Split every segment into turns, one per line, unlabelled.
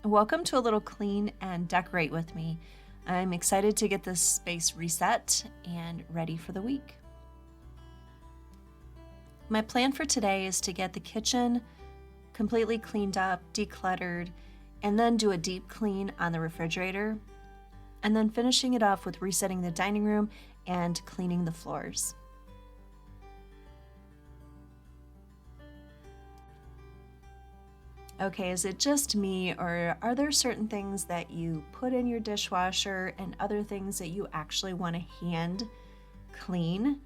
Welcome to a little clean and decorate with me. I'm excited to get this space reset and ready for the week. My plan for today is to get the kitchen completely cleaned up, decluttered, and then do a deep clean on the refrigerator, and then finishing it off with resetting the dining room and cleaning the floors. Okay, is it just me, or are there certain things that you put in your dishwasher and other things that you actually want to hand clean?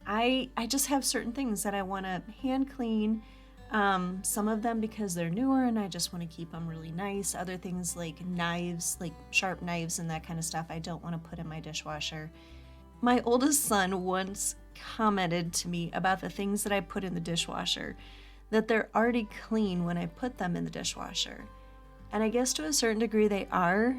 I just have certain things that I want to hand clean. Some of them because they're newer and I just want to keep them really nice. Other things like knives, like sharp knives and that kind of stuff, I don't want to put in my dishwasher. My oldest son once commented to me about the things that I put in the dishwasher, that they're already clean when I put them in the dishwasher. And I guess to a certain degree they are.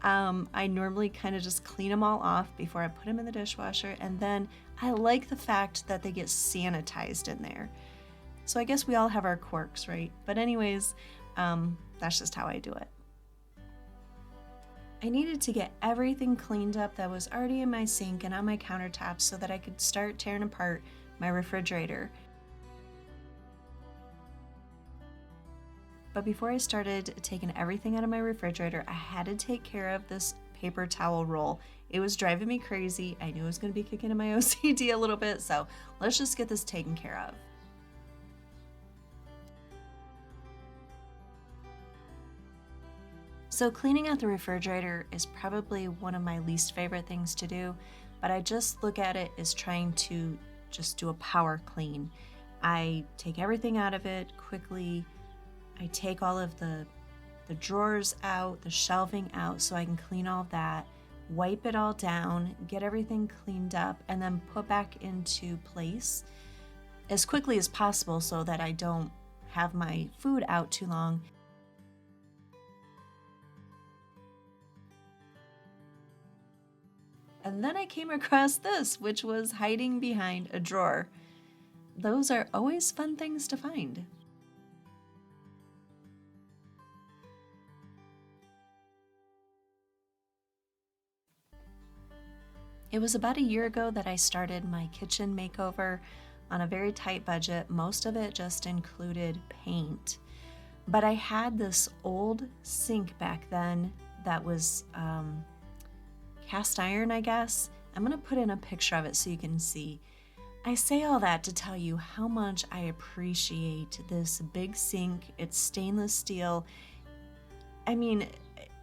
I normally kind of just clean them all off before I put them in the dishwasher, and then I like the fact that they get sanitized in there. So I guess we all have our quirks, right? But anyways, that's just how I do it. I needed to get everything cleaned up that was already in my sink and on my countertops so that I could start tearing apart my refrigerator. But before I started taking everything out of my refrigerator, I had to take care of this paper towel roll. It was driving me crazy. I knew it was going to be kicking in my OCD a little bit, so let's just get this taken care of. So cleaning out the refrigerator is probably one of my least favorite things to do, but I just look at it as trying to just do a power clean. I take everything out of it quickly. I take all of the drawers out, the shelving out so I can clean all of that, wipe it all down, get everything cleaned up, and then put back into place as quickly as possible so that I don't have my food out too long. And then I came across this, which was hiding behind a drawer. Those are always fun things to find. It was about a year ago that I started my kitchen makeover on a very tight budget. Most of it just included paint. But I had this old sink back then that was cast iron, I guess. I'm going to put in a picture of it so you can see. I say all that to tell you how much I appreciate this big sink. It's stainless steel. I mean,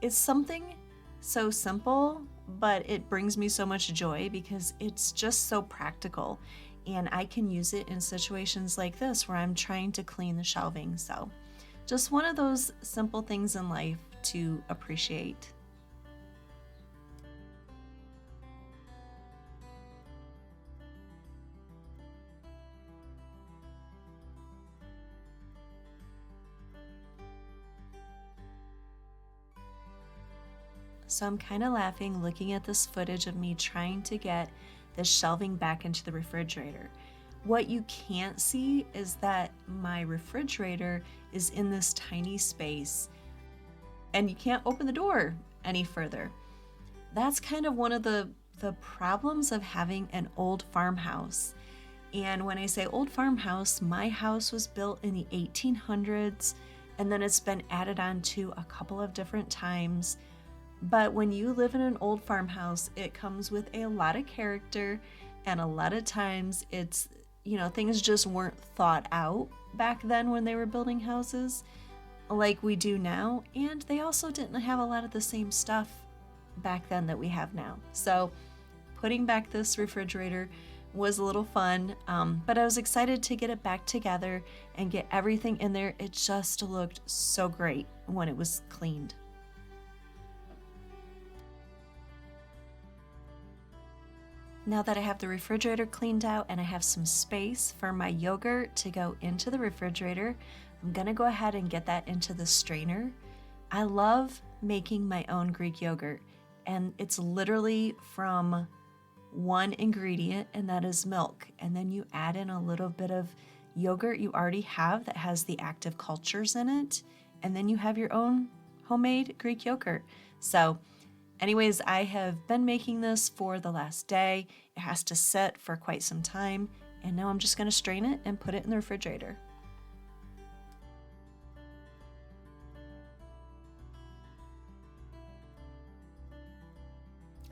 it's something so simple, but it brings me so much joy because it's just so practical, and I can use it in situations like this where I'm trying to clean the shelving. So just one of those simple things in life to appreciate. So I'm kind of laughing looking at this footage of me trying to get the shelving back into the refrigerator. What you can't see is that my refrigerator is in this tiny space and you can't open the door any further. That's kind of one of the problems of having an old farmhouse. And when I say old farmhouse, my house was built in the 1800s, and then it's been added on to a couple of different times. But when you live in an old farmhouse, it comes with a lot of character, and a lot of times it's, things just weren't thought out back then when they were building houses like we do now. And they also didn't have a lot of the same stuff back then that we have now. So putting back this refrigerator was a little fun, but I was excited to get it back together and get everything in there. It just looked so great when it was cleaned. Now that I have the refrigerator cleaned out and I have some space for my yogurt to go into the refrigerator, I'm gonna go ahead and get that into the strainer. I love making my own Greek yogurt, and it's literally from one ingredient, and that is milk. And then you add in a little bit of yogurt you already have that has the active cultures in it, and then you have your own homemade Greek yogurt. So anyways, I have been making this for the last day. It has to sit for quite some time, and now I'm just going to strain it and put it in the refrigerator.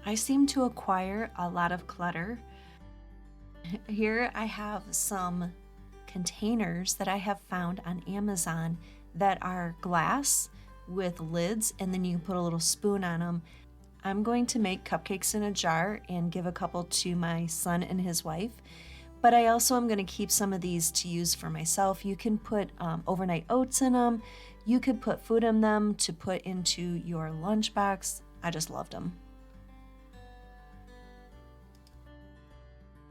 I seem to acquire a lot of clutter. Here I have some containers that I have found on Amazon that are glass with lids, and then you put a little spoon on them. I'm going to make cupcakes in a jar and give a couple to my son and his wife, but I also am going to keep some of these to use for myself. You can put overnight oats in them. You could put food in them to put into your lunchbox. I just loved them.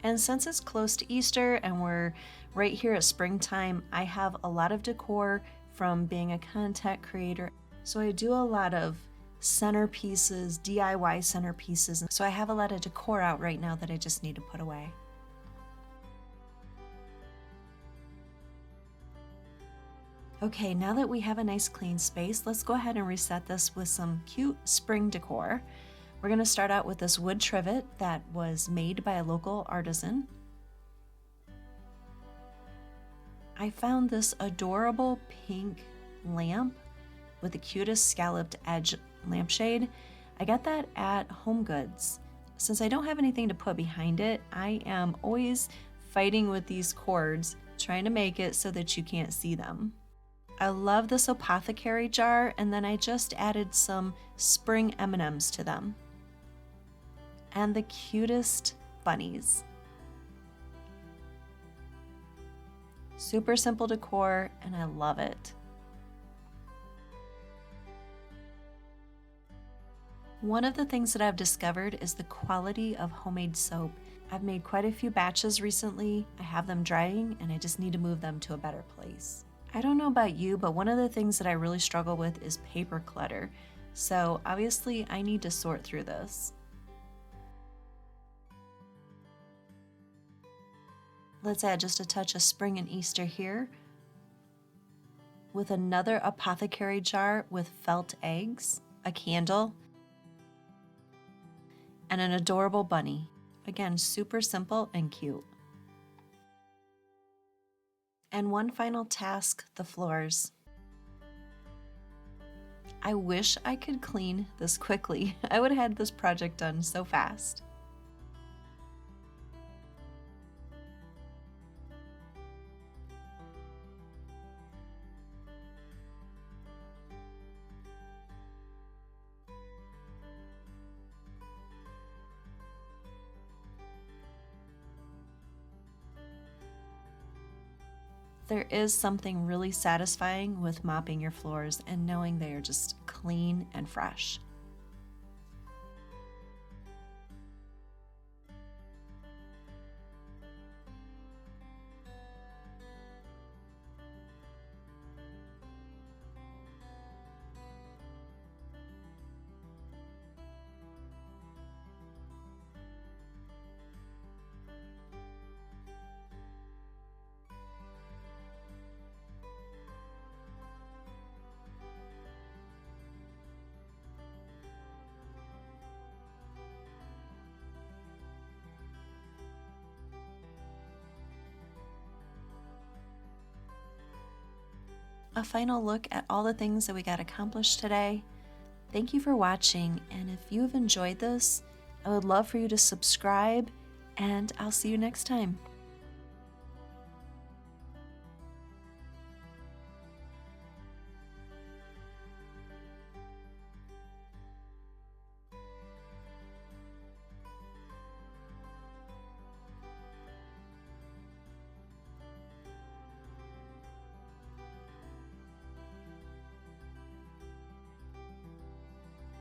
And since it's close to Easter and we're right here at springtime, I have a lot of decor from being a content creator. So I do a lot of centerpieces, DIY centerpieces. So I have a lot of decor out right now that I just need to put away. Okay, now that we have a nice clean space, let's go ahead and reset this with some cute spring decor. We're going to start out with this wood trivet that was made by a local artisan. I found this adorable pink lamp with the cutest scalloped edge lampshade. I got that at HomeGoods. Since I don't have anything to put behind it, I am always fighting with these cords, trying to make it so that you can't see them. I love this apothecary jar, and then I just added some spring M&Ms to them. And the cutest bunnies. Super simple decor, and I love it. One of the things that I've discovered is the quality of homemade soap. I've made quite a few batches recently. I have them drying, and I just need to move them to a better place. I don't know about you, but one of the things that I really struggle with is paper clutter. So obviously I need to sort through this. Let's add just a touch of spring and Easter here with another apothecary jar with felt eggs, a candle, and an adorable bunny. Again, super simple and cute. And one final task, the floors. I wish I could clean this quickly. I would have had this project done so fast. There is something really satisfying with mopping your floors and knowing they are just clean and fresh. A final look at all the things that we got accomplished today. Thank you for watching, and if you have enjoyed this, I would love for you to subscribe, and I'll see you next time.